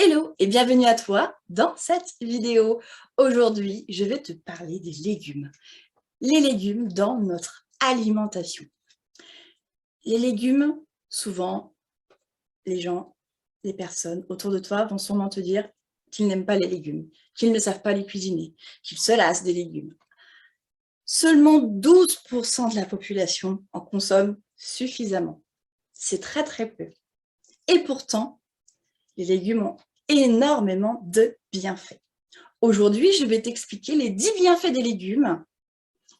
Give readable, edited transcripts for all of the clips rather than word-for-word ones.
Hello et bienvenue à toi dans cette vidéo. Aujourd'hui, je vais te parler des légumes. Les légumes dans notre alimentation. Les légumes, souvent, les gens, les personnes autour de toi vont sûrement te dire qu'ils n'aiment pas les légumes, qu'ils ne savent pas les cuisiner, qu'ils se lassent des légumes. Seulement 12% de la population en consomme suffisamment. C'est très très peu. Et pourtant, les légumes ont énormément de bienfaits. Aujourd'hui, je vais t'expliquer les 10 bienfaits des légumes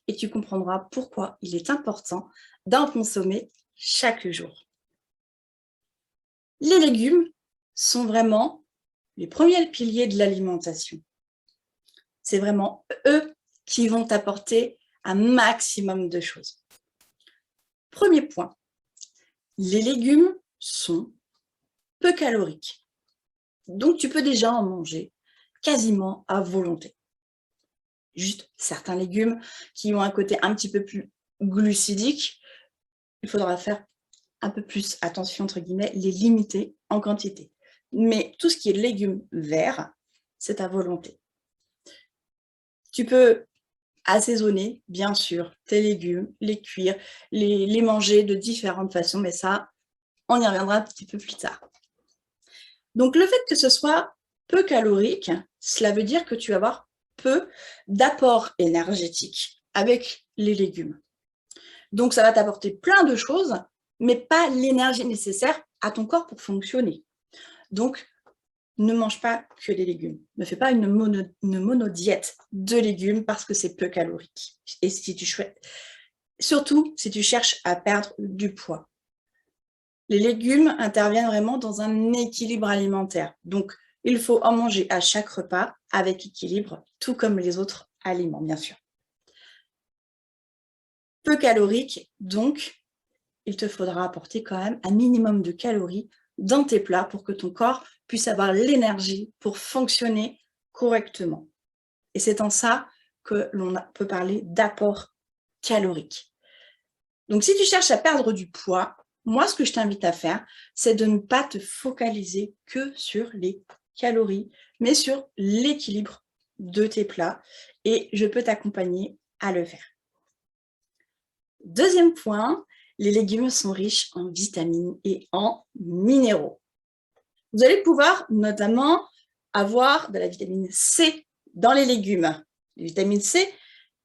et tu comprendras pourquoi il est important d'en consommer chaque jour. Les légumes sont vraiment les premiers piliers de l'alimentation. C'est vraiment eux qui vont t'apporter un maximum de choses. Premier point, les légumes sont peu caloriques. Donc, tu peux déjà en manger quasiment à volonté. Juste certains légumes qui ont un côté un petit peu plus glucidique, il faudra faire un peu plus attention, entre guillemets, les limiter en quantité. Mais tout ce qui est légumes verts, c'est à volonté. Tu peux assaisonner, bien sûr, tes légumes, les cuire, les manger de différentes façons, mais ça, on y reviendra un petit peu plus tard. Donc, le fait que ce soit peu calorique, cela veut dire que tu vas avoir peu d'apport énergétique avec les légumes. Donc, ça va t'apporter plein de choses, mais pas l'énergie nécessaire à ton corps pour fonctionner. Donc, ne mange pas que les légumes. Ne fais pas une monodiète de légumes parce que c'est peu calorique. Et surtout si tu cherches à perdre du poids. Les légumes interviennent vraiment dans un équilibre alimentaire. Donc, il faut en manger à chaque repas avec équilibre, tout comme les autres aliments, bien sûr. Peu calorique, donc, il te faudra apporter quand même un minimum de calories dans tes plats pour que ton corps puisse avoir l'énergie pour fonctionner correctement. Et c'est en ça que l'on peut parler d'apport calorique. Donc, si tu cherches à perdre du poids, moi, ce que je t'invite à faire, c'est de ne pas te focaliser que sur les calories, mais sur l'équilibre de tes plats. Et je peux t'accompagner à le faire. Deuxième point, les légumes sont riches en vitamines et en minéraux. Vous allez pouvoir notamment avoir de la vitamine C dans les légumes. La vitamine C,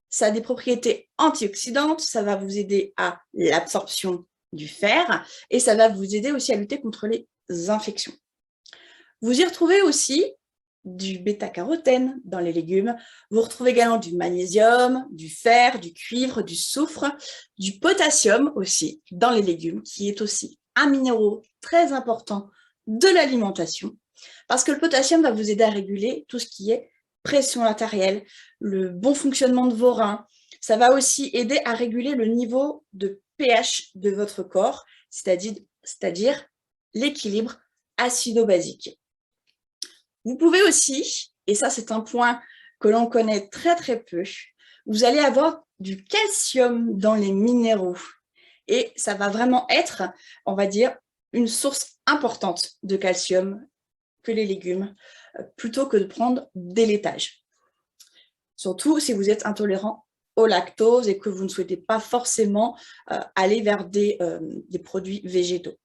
ça a des propriétés antioxydantes, ça va vous aider à l'absorption du fer et ça va vous aider aussi à lutter contre les infections. Vous y retrouvez aussi du bêta-carotène dans les légumes. Vous retrouvez également du magnésium, du fer, du cuivre, du soufre, du potassium aussi dans les légumes, qui est aussi un minéraux très important de l'alimentation, parce que le potassium va vous aider à réguler tout ce qui est pression artérielle, le bon fonctionnement de vos reins. Ça va aussi aider à réguler le niveau de pH de votre corps, c'est-à-dire l'équilibre acido-basique. Vous pouvez aussi, et ça c'est un point que l'on connaît très très peu, vous allez avoir du calcium dans les minéraux. Et ça va vraiment être, on va dire, une source importante de calcium que les légumes, plutôt que de prendre des laitages. Surtout si vous êtes intolérant au lactose et que vous ne souhaitez pas forcément aller vers des produits végétaux.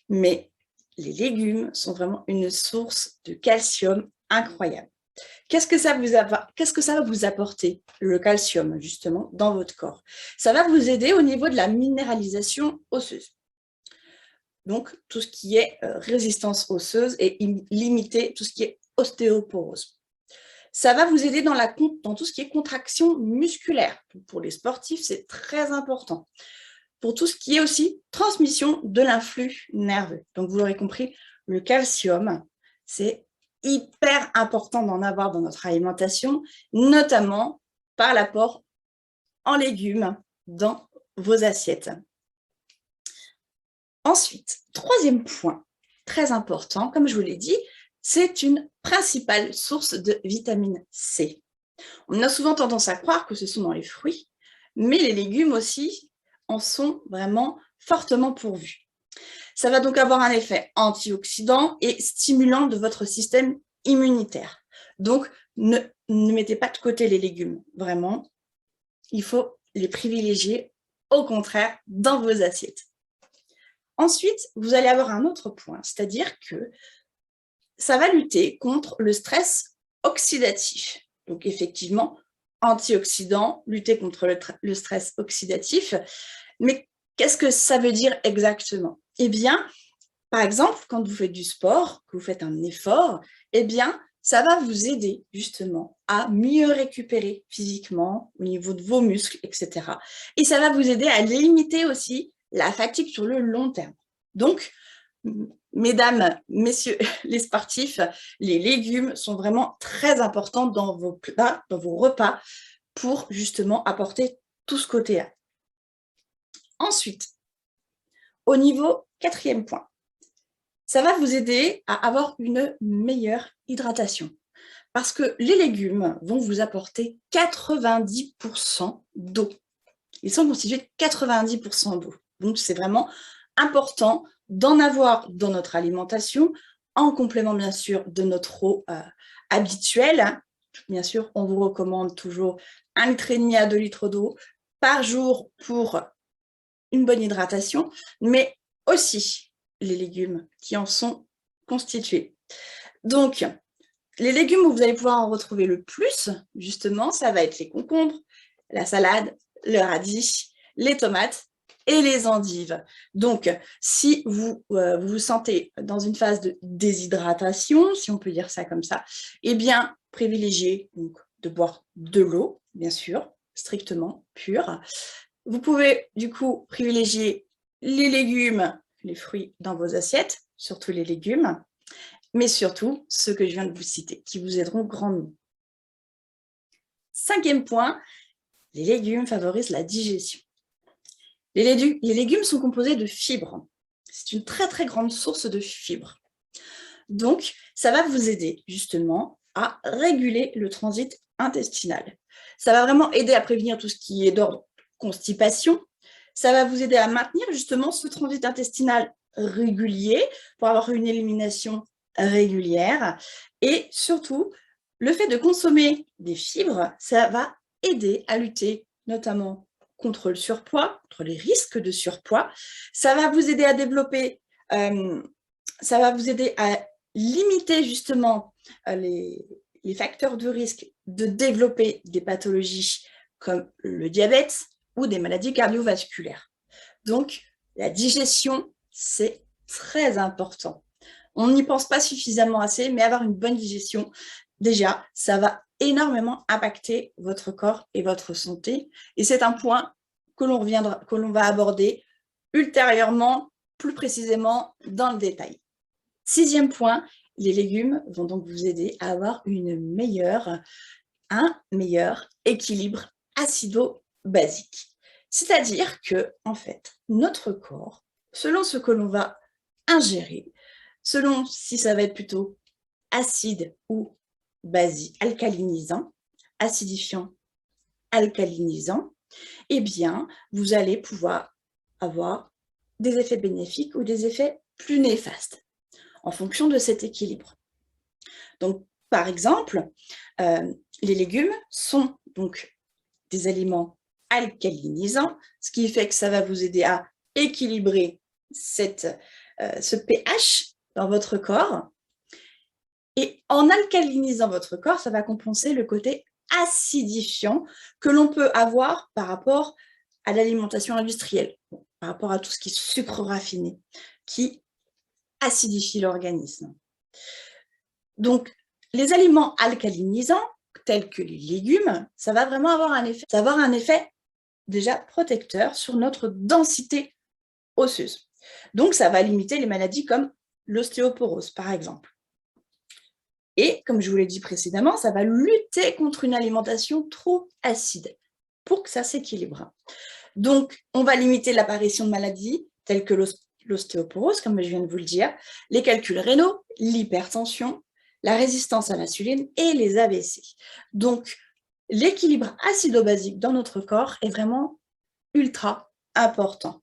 Mais les légumes sont vraiment une source de calcium incroyable. Qu'est-ce que ça va vous apporter, le calcium, justement, dans votre corps? Ça va vous aider au niveau de la minéralisation osseuse. Donc, tout ce qui est résistance osseuse et limiter tout ce qui est ostéoporose. Ça va vous aider dans tout ce qui est contraction musculaire. Pour les sportifs, c'est très important. Pour tout ce qui est aussi transmission de l'influx nerveux. Donc, vous l'aurez compris, le calcium, c'est hyper important d'en avoir dans notre alimentation, notamment par l'apport en légumes dans vos assiettes. Ensuite, troisième point, très important, comme je vous l'ai dit, c'est une principale source de vitamine C. On a souvent tendance à croire que ce sont dans les fruits, mais les légumes aussi en sont vraiment fortement pourvus. Ça va donc avoir un effet antioxydant et stimulant de votre système immunitaire. Donc, ne mettez pas de côté les légumes, vraiment. Il faut les privilégier, au contraire, dans vos assiettes. Ensuite, vous allez avoir un autre point, c'est-à-dire que ça va lutter contre le stress oxydatif. Donc, effectivement, antioxydant, lutter contre le stress oxydatif. Mais qu'est-ce que ça veut dire exactement? Eh bien, par exemple, quand vous faites du sport, que vous faites un effort, eh bien, ça va vous aider justement à mieux récupérer physiquement au niveau de vos muscles, etc. Et ça va vous aider à limiter aussi la fatigue sur le long terme. Donc, mesdames, messieurs les sportifs, les légumes sont vraiment très importants dans vos plats, dans vos repas, pour justement apporter tout ce côté-là. Ensuite, au niveau 4e point, ça va vous aider à avoir une meilleure hydratation. Parce que les légumes vont vous apporter 90% d'eau. Ils sont constitués de 90% d'eau. Donc, c'est vraiment important d'en avoir dans notre alimentation, en complément, bien sûr, de notre eau habituelle. Bien sûr, on vous recommande toujours 1,5 litre à 2 litres d'eau par jour pour une bonne hydratation, mais aussi les légumes qui en sont constitués. Donc, les légumes où vous allez pouvoir en retrouver le plus, justement, ça va être les concombres, la salade, le radis, les tomates et les endives. Donc, si vous vous sentez dans une phase de déshydratation, si on peut dire ça comme ça, eh bien, privilégiez donc de boire de l'eau, bien sûr, strictement pure. Vous pouvez, du coup, privilégier les légumes, les fruits dans vos assiettes, surtout les légumes, mais surtout ceux que je viens de vous citer, qui vous aideront grandement. 5e point, les légumes favorisent la digestion. Les légumes sont composés de fibres. C'est une très, très grande source de fibres. Donc, ça va vous aider justement à réguler le transit intestinal. Ça va vraiment aider à prévenir tout ce qui est d'ordre constipation. Ça va vous aider à maintenir justement ce transit intestinal régulier pour avoir une élimination régulière. Et surtout, le fait de consommer des fibres, ça va aider à lutter notamment contre le surpoids, contre les risques de surpoids. Ça va vous aider à développer, ça va vous aider à limiter justement les facteurs de risque de développer des pathologies comme le diabète ou des maladies cardiovasculaires. Donc, la digestion, c'est très important. On n'y pense pas suffisamment assez, mais avoir une bonne digestion, déjà, ça va énormément impacter votre corps et votre santé. Et c'est un point que l'on va aborder ultérieurement, plus précisément dans le détail. 6e point, les légumes vont donc vous aider à avoir un meilleur équilibre acido-basique. C'est-à-dire que, en fait, notre corps, selon ce que l'on va ingérer, selon si ça va être plutôt acide ou basique, alcalinisant, acidifiant, alcalinisant, eh bien, vous allez pouvoir avoir des effets bénéfiques ou des effets plus néfastes en fonction de cet équilibre. Donc, par exemple, les légumes sont donc des aliments alcalinisants, ce qui fait que ça va vous aider à équilibrer ce pH dans votre corps. Et en alcalinisant votre corps, ça va compenser le côté acidifiant que l'on peut avoir par rapport à l'alimentation industrielle, par rapport à tout ce qui est sucre raffiné, qui acidifie l'organisme. Donc, les aliments alcalinisants, tels que les légumes, ça va vraiment avoir un effet déjà protecteur sur notre densité osseuse. Donc, ça va limiter les maladies comme l'ostéoporose, par exemple. Et, comme je vous l'ai dit précédemment, ça va lutter contre une alimentation trop acide pour que ça s'équilibre. Donc, on va limiter l'apparition de maladies telles que l'ostéoporose, comme je viens de vous le dire, les calculs rénaux, l'hypertension, la résistance à l'insuline et les AVC. Donc, l'équilibre acido-basique dans notre corps est vraiment ultra important.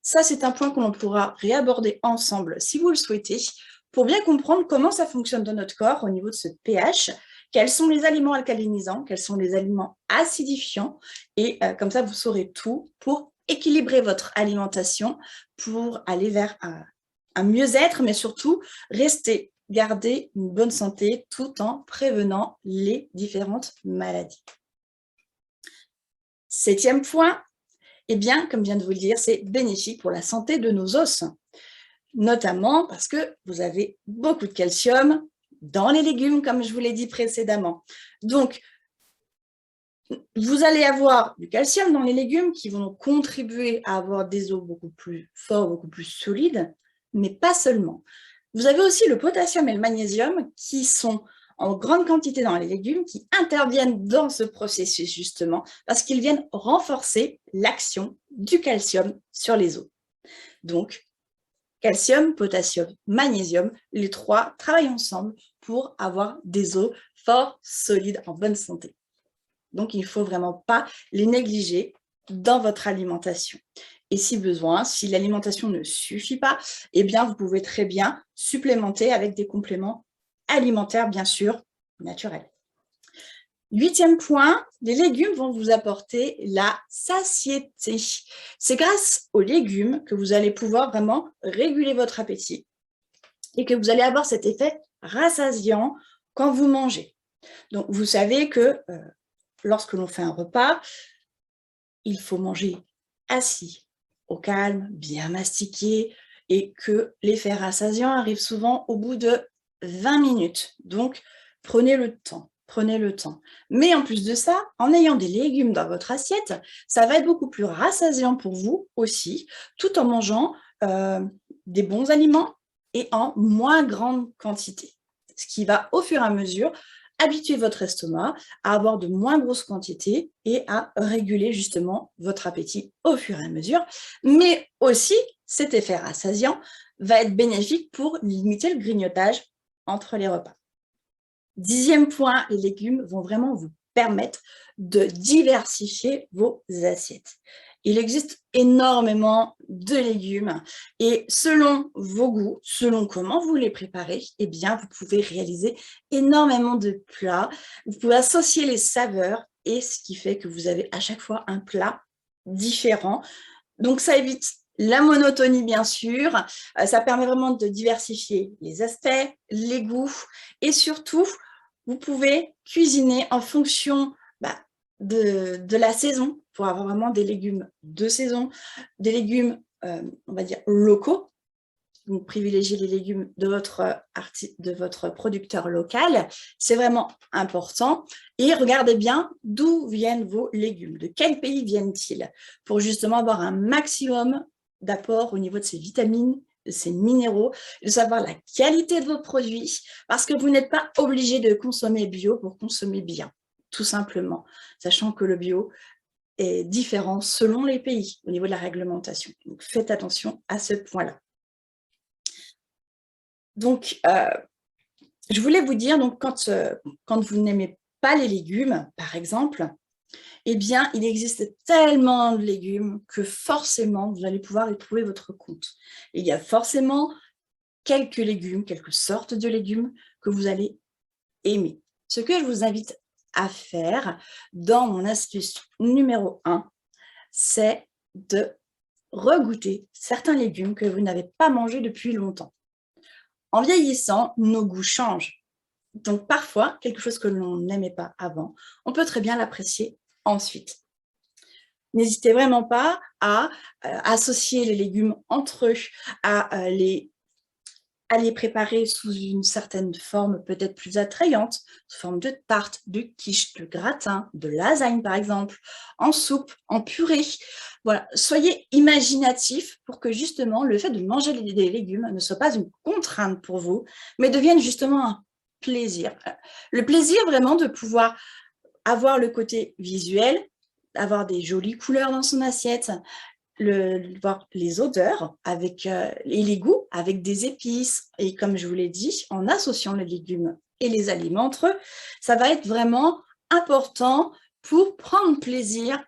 Ça, c'est un point que l'on pourra réaborder ensemble si vous le souhaitez, pour bien comprendre comment ça fonctionne dans notre corps au niveau de ce pH, quels sont les aliments alcalinisants, quels sont les aliments acidifiants, et comme ça, vous saurez tout pour équilibrer votre alimentation, pour aller vers un mieux-être, mais surtout garder une bonne santé tout en prévenant les différentes maladies. 7e point, eh bien, comme je viens de vous le dire, c'est bénéfique pour la santé de nos os, notamment parce que vous avez beaucoup de calcium dans les légumes, comme je vous l'ai dit précédemment. Donc, vous allez avoir du calcium dans les légumes qui vont contribuer à avoir des os beaucoup plus forts, beaucoup plus solides, mais pas seulement. Vous avez aussi le potassium et le magnésium qui sont en grande quantité dans les légumes, qui interviennent dans ce processus justement, parce qu'ils viennent renforcer l'action du calcium sur les os. Donc, calcium, potassium, magnésium, les trois travaillent ensemble pour avoir des os forts, solides, en bonne santé. Donc, il ne faut vraiment pas les négliger dans votre alimentation. Et si besoin, si l'alimentation ne suffit pas, eh bien, vous pouvez très bien supplémenter avec des compléments alimentaires, bien sûr, naturels. 8e point, les légumes vont vous apporter la satiété. C'est grâce aux légumes que vous allez pouvoir vraiment réguler votre appétit et que vous allez avoir cet effet rassasiant quand vous mangez. Donc, vous savez que lorsque l'on fait un repas, il faut manger assis, au calme, bien mastiqué, et que l'effet rassasiant arrive souvent au bout de 20 minutes. Donc, prenez le temps. Prenez le temps. Mais en plus de ça, en ayant des légumes dans votre assiette, ça va être beaucoup plus rassasiant pour vous aussi, tout en mangeant des bons aliments et en moins grande quantité. Ce qui va, au fur et à mesure, habituer votre estomac à avoir de moins grosses quantités et à réguler justement votre appétit au fur et à mesure. Mais aussi, cet effet rassasiant va être bénéfique pour limiter le grignotage entre les repas. 10e point, les légumes vont vraiment vous permettre de diversifier vos assiettes. Il existe énormément de légumes et selon vos goûts, selon comment vous les préparez, eh bien, vous pouvez réaliser énormément de plats. Vous pouvez associer les saveurs et ce qui fait que vous avez à chaque fois un plat différent. Donc, ça évite la monotonie, bien sûr. Ça permet vraiment de diversifier les aspects, les goûts et surtout, vous pouvez cuisiner en fonction de la saison pour avoir vraiment des légumes de saison, des légumes, on va dire, locaux. Donc, privilégiez les légumes de votre producteur local. C'est vraiment important. Et regardez bien d'où viennent vos légumes, de quel pays viennent-ils, pour justement avoir un maximum d'apport au niveau de ces vitamines, de ces minéraux, de savoir la qualité de vos produits, parce que vous n'êtes pas obligé de consommer bio pour consommer bien, tout simplement, sachant que le bio est différent selon les pays au niveau de la réglementation. Donc, faites attention à ce point-là. Donc, je voulais vous dire, donc, quand vous n'aimez pas les légumes, par exemple, eh bien, il existe tellement de légumes que forcément, vous allez pouvoir y trouver votre compte. Il y a forcément quelques légumes, quelques sortes de légumes que vous allez aimer. Ce que je vous invite à faire dans mon astuce numéro 1, c'est de regoûter certains légumes que vous n'avez pas mangés depuis longtemps. En vieillissant, nos goûts changent. Donc parfois, quelque chose que l'on n'aimait pas avant, on peut très bien l'apprécier ensuite. N'hésitez vraiment pas à associer les légumes entre eux, à les préparer sous une certaine forme peut-être plus attrayante, sous forme de tarte, de quiche, de gratin, de lasagne par exemple, en soupe, en purée. Voilà, soyez imaginatifs pour que justement le fait de manger des légumes ne soit pas une contrainte pour vous, mais devienne justement un plaisir. Le plaisir vraiment de pouvoir avoir le côté visuel, avoir des jolies couleurs dans son assiette, voir les odeurs avec, et les goûts avec des épices. Et comme je vous l'ai dit, en associant les légumes et les aliments entre eux, ça va être vraiment important pour prendre plaisir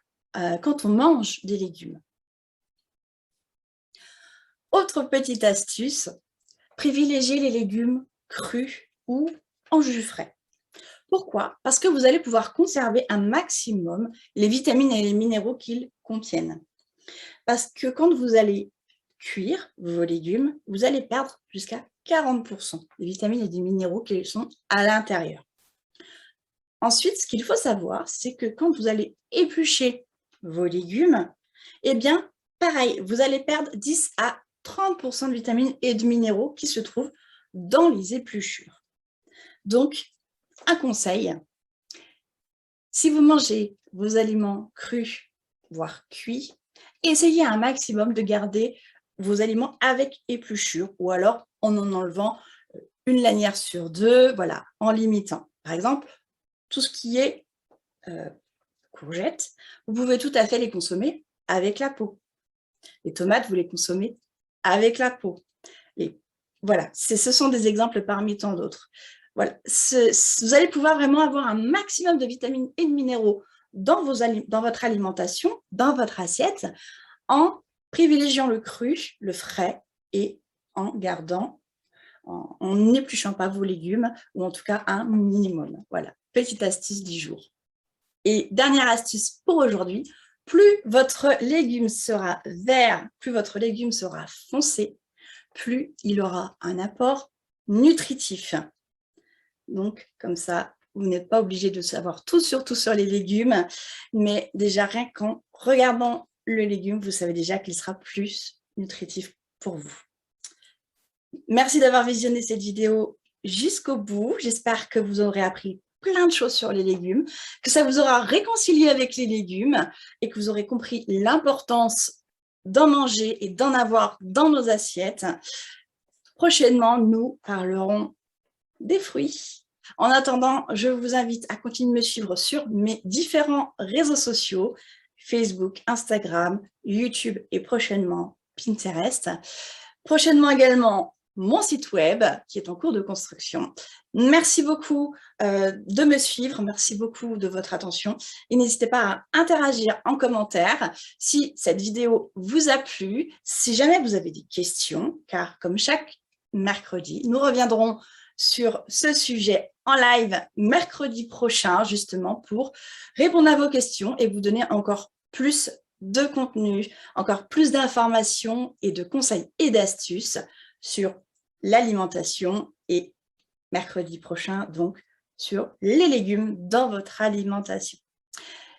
quand on mange des légumes. Autre petite astuce, privilégiez les légumes crus ou en jus frais. Pourquoi? Parce que vous allez pouvoir conserver un maximum les vitamines et les minéraux qu'ils contiennent. Parce que quand vous allez cuire vos légumes, vous allez perdre jusqu'à 40% des vitamines et des minéraux qui sont à l'intérieur. Ensuite, ce qu'il faut savoir, c'est que quand vous allez éplucher vos légumes, eh bien, pareil, vous allez perdre 10 à 30% de vitamines et de minéraux qui se trouvent dans les épluchures. Donc, un conseil, si vous mangez vos aliments crus, voire cuits, essayez un maximum de garder vos aliments avec épluchure ou alors en enlevant une lanière sur deux, voilà, en limitant. Par exemple, tout ce qui est courgettes, vous pouvez tout à fait les consommer avec la peau. Les tomates, vous les consommez avec la peau. Et voilà, ce sont des exemples parmi tant d'autres. Voilà, vous allez pouvoir vraiment avoir un maximum de vitamines et de minéraux dans votre alimentation, dans votre assiette, en privilégiant le cru, le frais et en n'épluchant pas vos légumes, ou en tout cas un minimum. Voilà, petite astuce du jour. Et dernière astuce pour aujourd'hui, plus votre légume sera vert, plus votre légume sera foncé, plus il aura un apport nutritif. Donc, comme ça, vous n'êtes pas obligé de savoir tout sur les légumes, mais déjà, rien qu'en regardant le légume, vous savez déjà qu'il sera plus nutritif pour vous. Merci d'avoir visionné cette vidéo jusqu'au bout. J'espère que vous aurez appris plein de choses sur les légumes, que ça vous aura réconcilié avec les légumes et que vous aurez compris l'importance d'en manger et d'en avoir dans nos assiettes. Prochainement, nous parlerons des fruits. En attendant, je vous invite à continuer de me suivre sur mes différents réseaux sociaux, Facebook, Instagram, YouTube et prochainement Pinterest. Prochainement également, mon site web qui est en cours de construction. Merci beaucoup de me suivre, merci beaucoup de votre attention et n'hésitez pas à interagir en commentaire si cette vidéo vous a plu, si jamais vous avez des questions, car comme chaque mercredi, nous reviendrons sur ce sujet en live mercredi prochain, justement pour répondre à vos questions et vous donner encore plus de contenu, encore plus d'informations et de conseils et d'astuces sur l'alimentation et mercredi prochain, donc, sur les légumes dans votre alimentation.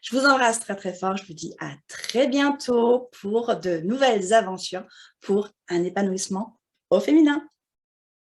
Je vous embrasse très très fort, je vous dis à très bientôt pour de nouvelles aventures pour un épanouissement au féminin.